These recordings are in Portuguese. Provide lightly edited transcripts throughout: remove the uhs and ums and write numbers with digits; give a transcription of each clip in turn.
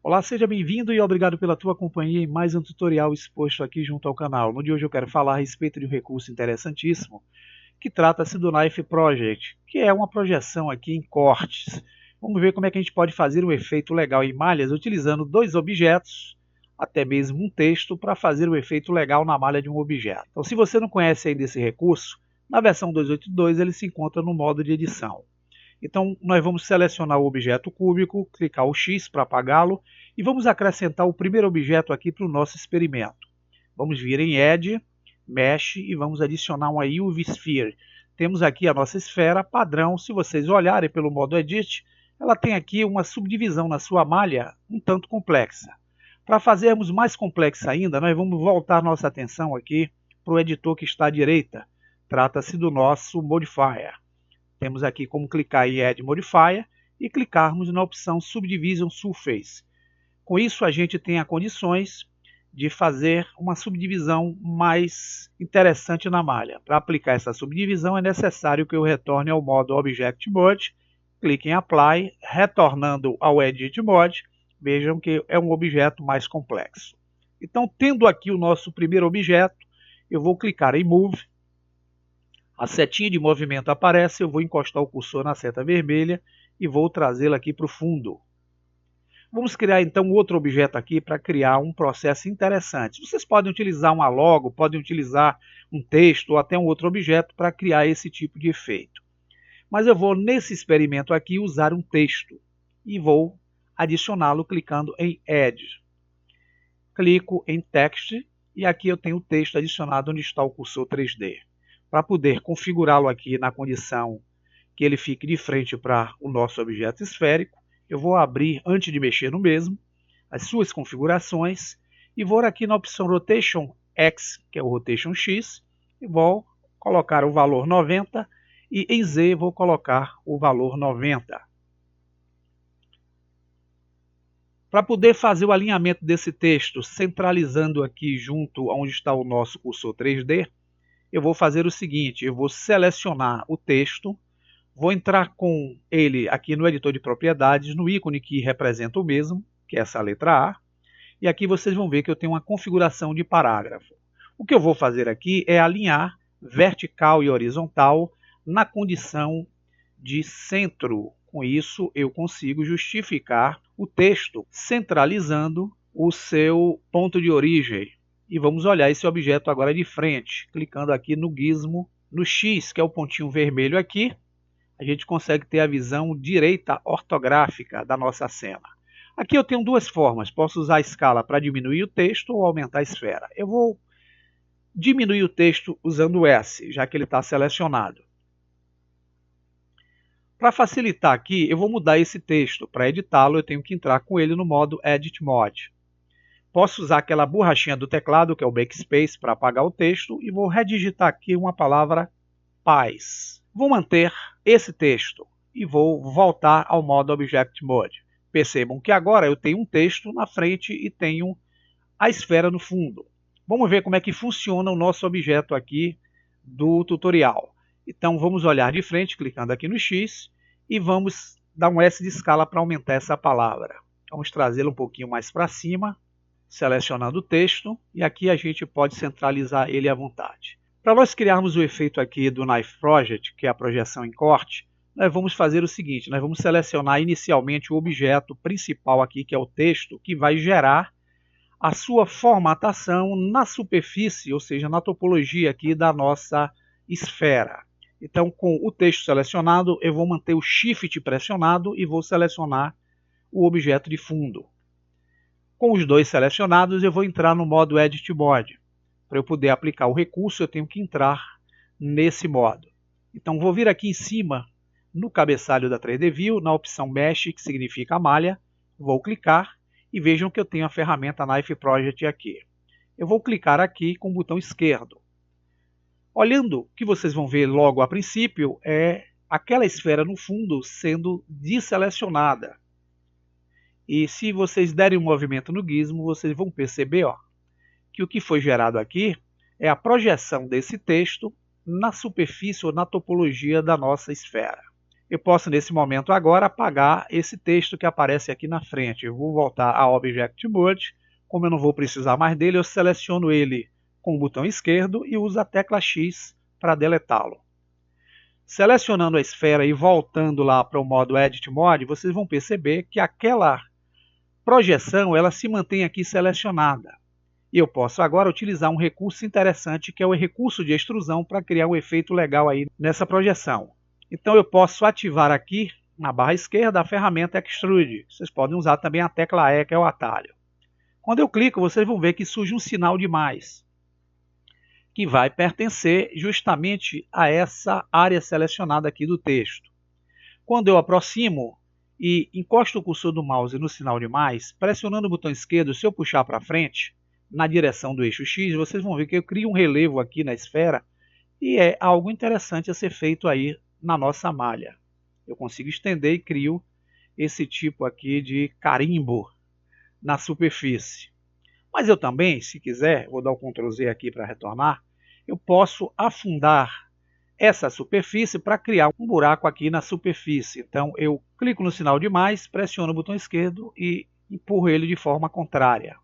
Olá, seja bem-vindo e obrigado pela tua companhia em mais um tutorial exposto aqui junto ao canal. No de hoje eu quero falar a respeito de um recurso interessantíssimo que trata-se do Knife Project, que é uma projeção aqui em cortes. Vamos ver como é que a gente pode fazer um efeito legal em malhas utilizando dois objetos, até mesmo um texto, para fazer um efeito legal na malha de um objeto. Então, se você não conhece ainda esse recurso, na versão 282 ele se encontra no modo de edição. Então, nós vamos selecionar o objeto cúbico, clicar o X para apagá-lo e vamos acrescentar o primeiro objeto aqui para o nosso experimento. Vamos vir em Add, Mesh e vamos adicionar uma UV Sphere. Temos aqui a nossa esfera padrão. Se vocês olharem pelo modo Edit, ela tem aqui uma subdivisão na sua malha um tanto complexa. Para fazermos mais complexa ainda, nós vamos voltar nossa atenção aqui para o editor que está à direita. Trata-se do nosso Modifier. Temos aqui como clicar em Add Modifier e clicarmos na opção Subdivision Surface. Com isso, a gente tem as condições de fazer uma subdivisão mais interessante na malha. Para aplicar essa subdivisão, é necessário que eu retorne ao modo Object Mode, clique em Apply, retornando ao Edit Mode, vejam que é um objeto mais complexo. Então, tendo aqui o nosso primeiro objeto, eu vou clicar em Move. A setinha de movimento aparece, eu vou encostar o cursor na seta vermelha e vou trazê-la aqui para o fundo. Vamos criar então outro objeto aqui para criar um processo interessante. Vocês podem utilizar uma logo, podem utilizar um texto ou até um outro objeto para criar esse tipo de efeito. Mas eu vou nesse experimento aqui usar um texto e vou adicioná-lo clicando em Add. Clico em Text e aqui eu tenho o texto adicionado onde está o cursor 3D. Para poder configurá-lo aqui na condição que ele fique de frente para o nosso objeto esférico, eu vou abrir, antes de mexer no mesmo, as suas configurações e vou aqui na opção Rotation X, que é o Rotation X, e vou colocar o valor 90 e em Z vou colocar o valor 90. Para poder fazer o alinhamento desse texto, centralizando aqui junto onde está o nosso cursor 3D, eu vou fazer o seguinte, eu vou selecionar o texto, vou entrar com ele aqui no editor de propriedades, no ícone que representa o mesmo, que é essa letra A, e aqui vocês vão ver que eu tenho uma configuração de parágrafo. O que eu vou fazer aqui é alinhar vertical e horizontal na condição de centro. Com isso, eu consigo justificar o texto centralizando o seu ponto de origem. E vamos olhar esse objeto agora de frente, clicando aqui no gizmo, no X, que é o pontinho vermelho aqui, a gente consegue ter a visão direita ortográfica da nossa cena. Aqui eu tenho duas formas, posso usar a escala para diminuir o texto ou aumentar a esfera. Eu vou diminuir o texto usando o S, já que ele está selecionado. Para facilitar aqui, eu vou mudar esse texto. Para editá-lo, eu tenho que entrar com ele no modo Edit Mode. Posso usar aquela borrachinha do teclado, que é o Backspace, para apagar o texto, e vou redigitar aqui uma palavra paz. Vou manter esse texto e vou voltar ao modo Object Mode. Percebam que agora eu tenho um texto na frente e tenho a esfera no fundo. Vamos ver como é que funciona o nosso objeto aqui do tutorial. Então vamos olhar de frente, clicando aqui no X, e vamos dar um S de escala para aumentar essa palavra. Vamos trazê-la um pouquinho mais para cima, selecionando o texto, e aqui a gente pode centralizar ele à vontade. Para nós criarmos o efeito aqui do Knife Project, que é a projeção em corte, nós vamos fazer o seguinte, nós vamos selecionar inicialmente o objeto principal aqui, que é o texto, que vai gerar a sua formatação na superfície, ou seja, na topologia aqui da nossa esfera. Então, com o texto selecionado, eu vou manter o Shift pressionado e vou selecionar o objeto de fundo. Com os dois selecionados, eu vou entrar no modo Edit Mode. Para eu poder aplicar o recurso, eu tenho que entrar nesse modo. Então, vou vir aqui em cima, no cabeçalho da 3D View, na opção Mesh, que significa malha, vou clicar e vejam que eu tenho a ferramenta Knife Project aqui. Eu vou clicar aqui com o botão esquerdo. Olhando, o que vocês vão ver logo a princípio é aquela esfera no fundo sendo desselecionada. E se vocês derem um movimento no gizmo, vocês vão perceber que o que foi gerado aqui é a projeção desse texto na superfície ou na topologia da nossa esfera. Eu posso, nesse momento agora, apagar esse texto que aparece aqui na frente. Eu vou voltar a Object Mode. Como eu não vou precisar mais dele, eu seleciono ele com o botão esquerdo e uso a tecla X para deletá-lo. Selecionando a esfera e voltando lá para o modo Edit Mode, vocês vão perceber que aquela projeção ela se mantém aqui selecionada. E eu posso agora utilizar um recurso interessante, que é o recurso de extrusão, para criar um efeito legal aí nessa projeção. Então eu posso ativar aqui na barra esquerda a ferramenta Extrude. Vocês podem usar também a tecla E, que é o atalho. Quando eu clico, vocês vão ver que surge um sinal de mais, que vai pertencer justamente a essa área selecionada aqui do texto. Quando eu aproximo e encosto o cursor do mouse no sinal de mais, pressionando o botão esquerdo, se eu puxar para frente, na direção do eixo X, vocês vão ver que eu crio um relevo aqui na esfera e é algo interessante a ser feito aí na nossa malha. Eu consigo estender e crio esse tipo aqui de carimbo na superfície. Mas eu também, se quiser, vou dar o Ctrl Z aqui para retornar, eu posso afundar essa superfície para criar um buraco aqui na superfície. Então eu clico no sinal de mais, pressiono o botão esquerdo e empurro ele de forma contrária.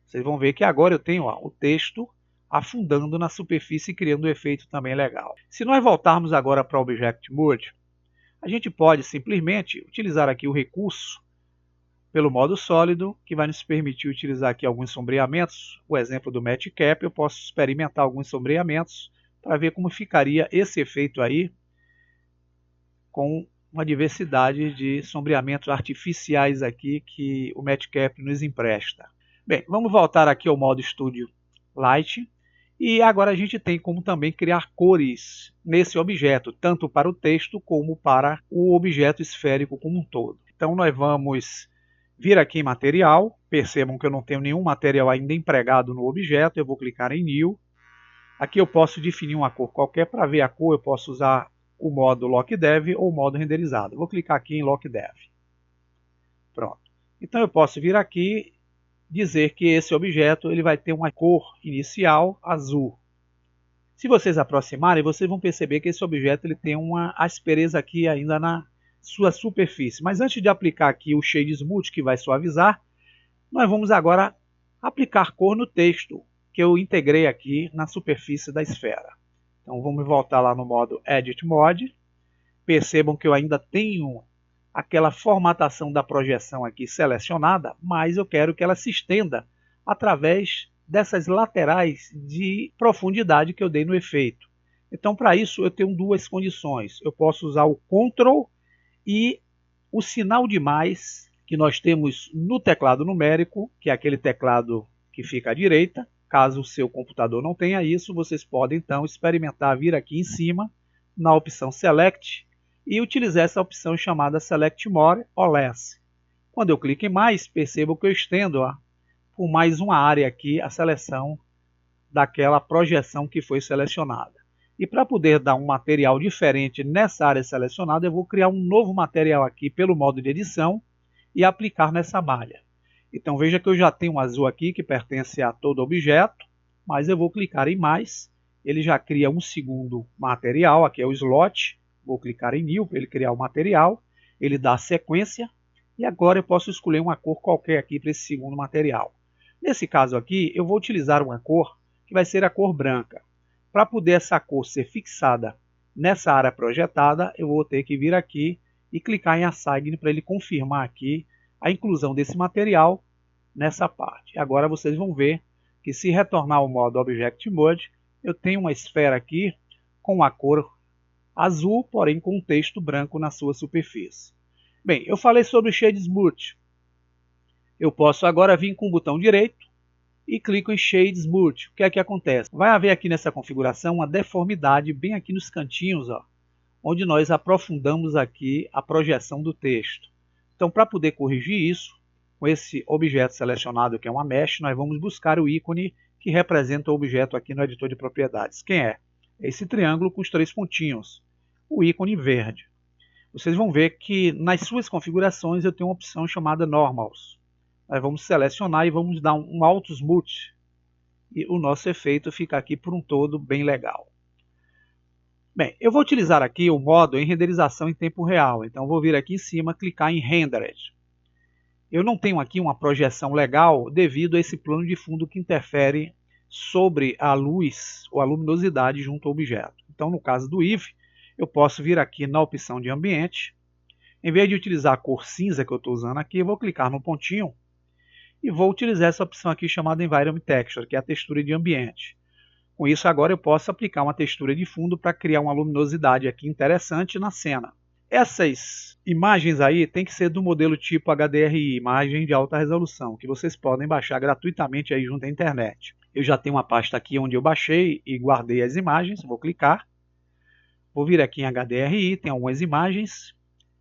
Vocês vão ver que agora eu tenho o texto afundando na superfície e criando um efeito também legal. Se nós voltarmos agora para o Object Mode, a gente pode simplesmente utilizar aqui o recurso pelo modo sólido, que vai nos permitir utilizar aqui alguns sombreamentos. O exemplo do Matte Cap, eu posso experimentar alguns sombreamentos para ver como ficaria esse efeito aí com uma diversidade de sombreamentos artificiais aqui que o Matte Cap nos empresta. Bem, vamos voltar aqui ao modo Studio Light e agora a gente tem como também criar cores nesse objeto, tanto para o texto como para o objeto esférico como um todo. Então nós vamos vir aqui em material, percebam que eu não tenho nenhum material ainda empregado no objeto, eu vou clicar em New. Aqui eu posso definir uma cor qualquer. Para ver a cor eu posso usar o modo Lock Dev ou o modo renderizado. Vou clicar aqui em Lock Dev. Pronto. Então eu posso vir aqui dizer que esse objeto ele vai ter uma cor inicial azul. Se vocês aproximarem, vocês vão perceber que esse objeto ele tem uma aspereza aqui ainda na sua superfície. Mas antes de aplicar aqui o Shade Smooth, que vai suavizar, nós vamos agora aplicar cor no texto que eu integrei aqui na superfície da esfera. Então vamos voltar lá no modo Edit Mode. Percebam que eu ainda tenho aquela formatação da projeção aqui selecionada, mas eu quero que ela se estenda através dessas laterais de profundidade que eu dei no efeito. Então para isso eu tenho duas condições. Eu posso usar o Ctrl e o sinal de mais que nós temos no teclado numérico, que é aquele teclado que fica à direita. Caso o seu computador não tenha isso, vocês podem então experimentar vir aqui em cima na opção Select e utilizar essa opção chamada Select More or Less. Quando eu clico em mais, percebam que eu estendo por mais uma área aqui a seleção daquela projeção que foi selecionada. E para poder dar um material diferente nessa área selecionada, eu vou criar um novo material aqui pelo modo de edição e aplicar nessa malha. Então veja que eu já tenho um azul aqui que pertence a todo objeto, mas eu vou clicar em mais, ele já cria um segundo material, aqui é o slot, vou clicar em New para ele criar o material, ele dá a sequência e agora eu posso escolher uma cor qualquer aqui para esse segundo material. Nesse caso aqui eu vou utilizar uma cor que vai ser a cor branca. Para poder essa cor ser fixada nessa área projetada, eu vou ter que vir aqui e clicar em Assign para ele confirmar aqui a inclusão desse material nessa parte. Agora vocês vão ver que se retornar ao modo Object Mode, eu tenho uma esfera aqui com a cor azul, porém com um texto branco na sua superfície. Bem, eu falei sobre o Shade Smooth. Eu posso agora vir com o botão direito e clico em Shade Smooth. O que é que acontece? Vai haver aqui nessa configuração uma deformidade bem aqui nos cantinhos, ó, onde nós aprofundamos aqui a projeção do texto. Então, para poder corrigir isso, com esse objeto selecionado que é uma mesh, nós vamos buscar o ícone que representa o objeto aqui no editor de propriedades. Quem é? É esse triângulo com os três pontinhos, o ícone verde. Vocês vão ver que nas suas configurações eu tenho uma opção chamada Normals. Nós vamos selecionar e vamos dar um Auto Smooth. E o nosso efeito fica aqui por um todo bem legal. Bem, eu vou utilizar aqui o modo em renderização em tempo real. Então vou vir aqui em cima, clicar em Rendered. Eu não tenho aqui uma projeção legal devido a esse plano de fundo que interfere sobre a luz ou a luminosidade junto ao objeto. Então, no caso do Eve, eu posso vir aqui na opção de ambiente. Em vez de utilizar a cor cinza que eu estou usando aqui, eu vou clicar no pontinho e vou utilizar essa opção aqui chamada Environment Texture, que é a textura de ambiente. Com isso, agora eu posso aplicar uma textura de fundo para criar uma luminosidade aqui interessante na cena. Essas imagens aí tem que ser do modelo tipo HDRI, imagem de alta resolução, que vocês podem baixar gratuitamente aí junto à internet. Eu já tenho uma pasta aqui onde eu baixei e guardei as imagens, vou clicar. Vou vir aqui em HDRI, tem algumas imagens,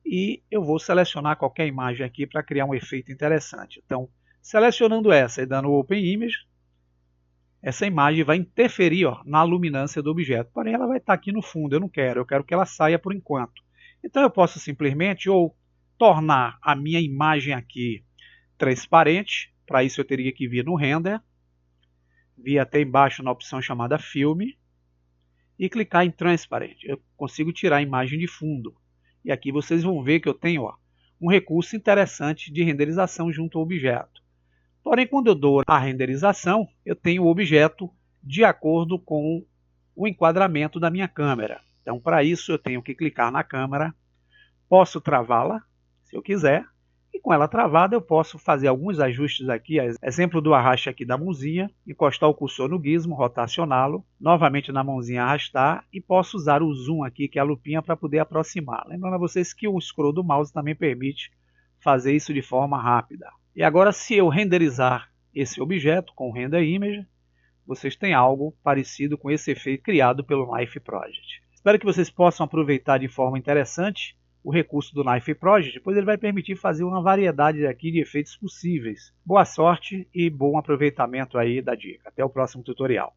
e eu vou selecionar qualquer imagem aqui para criar um efeito interessante. Então, selecionando essa e dando Open Image, essa imagem vai interferir na luminância do objeto, porém ela vai estar aqui no fundo, eu quero que ela saia por enquanto. Então eu posso simplesmente ou tornar a minha imagem aqui transparente, para isso eu teria que vir no Render, vir até embaixo na opção chamada Filme, e clicar em Transparent. Eu consigo tirar a imagem de fundo. E aqui vocês vão ver que eu tenho um recurso interessante de renderização junto ao objeto. Porém, quando eu dou a renderização, eu tenho o objeto de acordo com o enquadramento da minha câmera. Então, para isso, eu tenho que clicar na câmera, posso travá-la, se eu quiser, e com ela travada eu posso fazer alguns ajustes aqui, exemplo do arraste aqui da mãozinha, encostar o cursor no gizmo, rotacioná-lo, novamente na mãozinha arrastar, e posso usar o zoom aqui, que é a lupinha, para poder aproximar. Lembrando a vocês que o scroll do mouse também permite fazer isso de forma rápida. E agora, se eu renderizar esse objeto com Render Image, vocês têm algo parecido com esse efeito criado pelo Knife Project. Espero que vocês possam aproveitar de forma interessante o recurso do Knife Project, pois ele vai permitir fazer uma variedade aqui de efeitos possíveis. Boa sorte e bom aproveitamento aí da dica. Até o próximo tutorial.